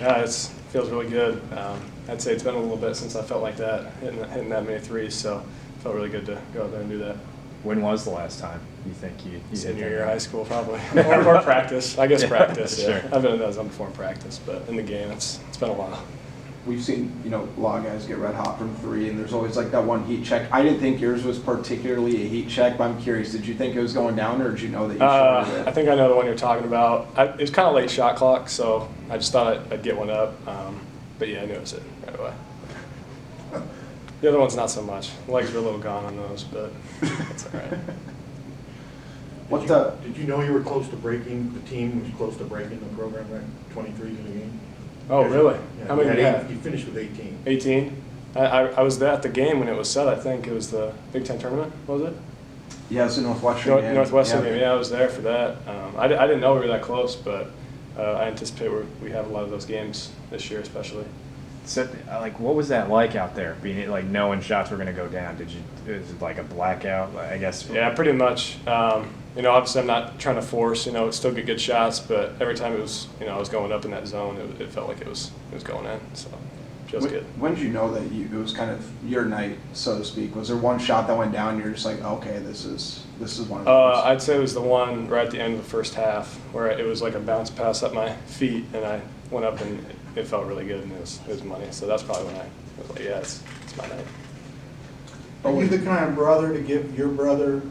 Yeah, it feels really good. I'd say it's been a little bit since I felt like that, hitting that many threes, so it felt really good to go out there and do that. When was the last time you think you Senior year of high school, probably. or practice. I guess practice, yeah. Sure. I've been in that zone before in practice, but in the game, it's been a while. We've seen, a lot of guys get red hot from three, and there's always like that one heat check. I didn't think yours was particularly a heat check, but I'm curious, did you think it was going down, or did you know that you should have it? I think I know the one you're talking about. It was kind of late shot clock, so I just thought I'd get one up. But yeah, I knew it was it right away. The other one's not so much. The legs were a little gone on those, but that's all right. Did you know you were close to breaking, the team was close to breaking the program record, 23 in the game? Oh, really? Yeah, How many did you have? You finished with 18. 18? I was at the game when it was set, I think. It was the Big Ten tournament, was it? Yeah, it's a Northwestern game. Northwestern game, yeah, I was there for that. I didn't know we were that close, but I anticipate we have a lot of those games this year especially. So, what was that like out there? Being like knowing shots were going to go down. Is it like a blackout? I guess. Yeah, pretty much. Obviously I'm not trying to force. Still get good shots, but every time it was, I was going up in that zone, it felt like it was going in. So it feels good. When did you know that it was kind of your night, so to speak? Was there one shot that went down and you're just like, okay, this is one of those? I'd say it was the one right at the end of the first half where it was like a bounce pass up my feet, and I went up and it felt really good, and it was money. So that's probably when I was like, yeah, it's my night. Are you the kind of brother to give your brother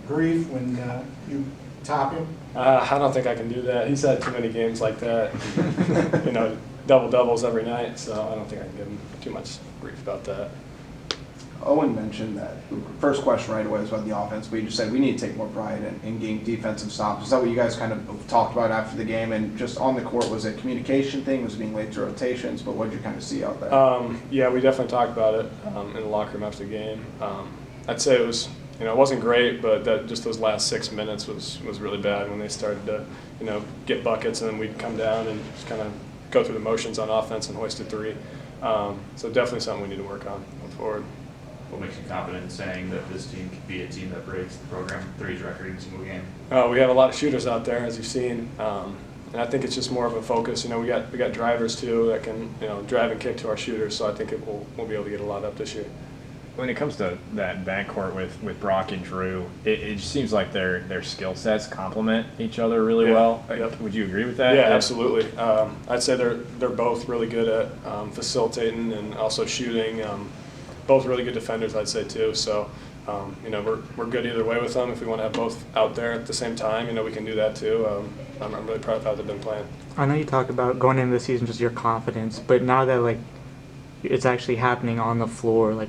grief when you top him? I don't think I can do that. He's had too many games like that. Double-doubles every night, so I don't think I can give him too much grief about that. Owen mentioned that first question right away was about the offense, but you just said we need to take more pride in getting defensive stops. Is that what you guys kind of talked about after the game? And just on the court, was it a communication thing? Was it being late to rotations? But what did you kind of see out there? Yeah, we definitely talked about it in the locker room after the game. I'd say it was, it wasn't great, but just those last 6 minutes was really bad when they started to, get buckets, and then we'd come down and just kind of go through the motions on offense and hoist a three. So definitely something we need to work on going forward. What makes you confident in saying that this team could be a team that breaks the program threes record in a single game? We have a lot of shooters out there, as you've seen, and I think it's just more of a focus. We got drivers too that can drive and kick to our shooters, so I think we'll be able to get a lot up this year. When it comes to that backcourt with Brock and Drew, it just seems like their skill sets complement each other really well. Yep. Would you agree with that? Yeah, absolutely. I'd say they're both really good at facilitating and also shooting. Both really good defenders, I'd say too. So, we're good either way with them. If we want to have both out there at the same time, we can do that too. I'm really proud of how they've been playing. I know you talked about going into the season just your confidence, but now that it's actually happening on the floor,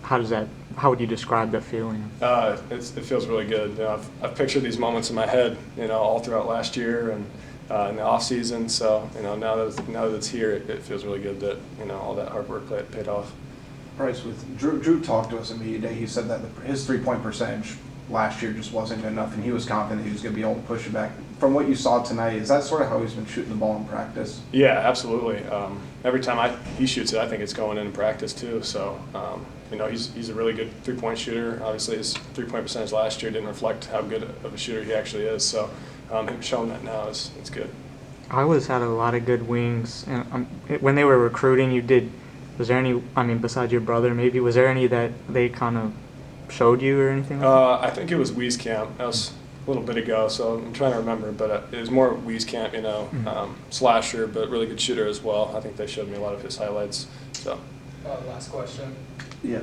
how would you describe that feeling? It feels really good. I've pictured these moments in my head, all throughout last year and in the off season. So, now that it's here, it feels really good that all that hard work paid off. Pryce, with Drew talked to us in media day. He said that his three-point percentage last year just wasn't good enough, and he was confident he was going to be able to push it back. From what you saw tonight, is that sort of how he's been shooting the ball in practice? Yeah, absolutely. Every time he shoots it, I think it's going in practice too. So, he's a really good three-point shooter. Obviously, his three-point percentage last year didn't reflect how good of a shooter he actually is. So, him showing that now it's good. I always had a lot of good wings, and when they were recruiting, was there any, besides your brother maybe, was there any that they kind of showed you or anything like that? I think it was Wieskamp. That was a little bit ago, so I'm trying to remember, but it was more Wieskamp, slasher, but really good shooter as well. I think they showed me a lot of his highlights. So. Last question. Yeah,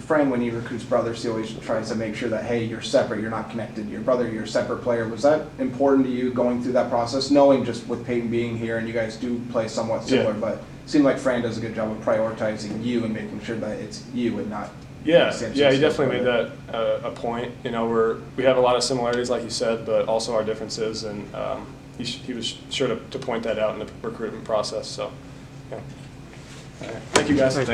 Frank, when he recruits brothers, he always tries to make sure that, hey, you're separate, you're not connected to your brother, you're a separate player. Was that important to you going through that process, knowing just with Peyton being here and you guys do play somewhat similar, but it seemed like Fran does a good job of prioritizing you and making sure that it's you and not. Yeah, he definitely made that a point. We have a lot of similarities, like you said, but also our differences, and he was sure to point that out in the recruitment process. So, yeah. All right. Thank you, guys. Thanks,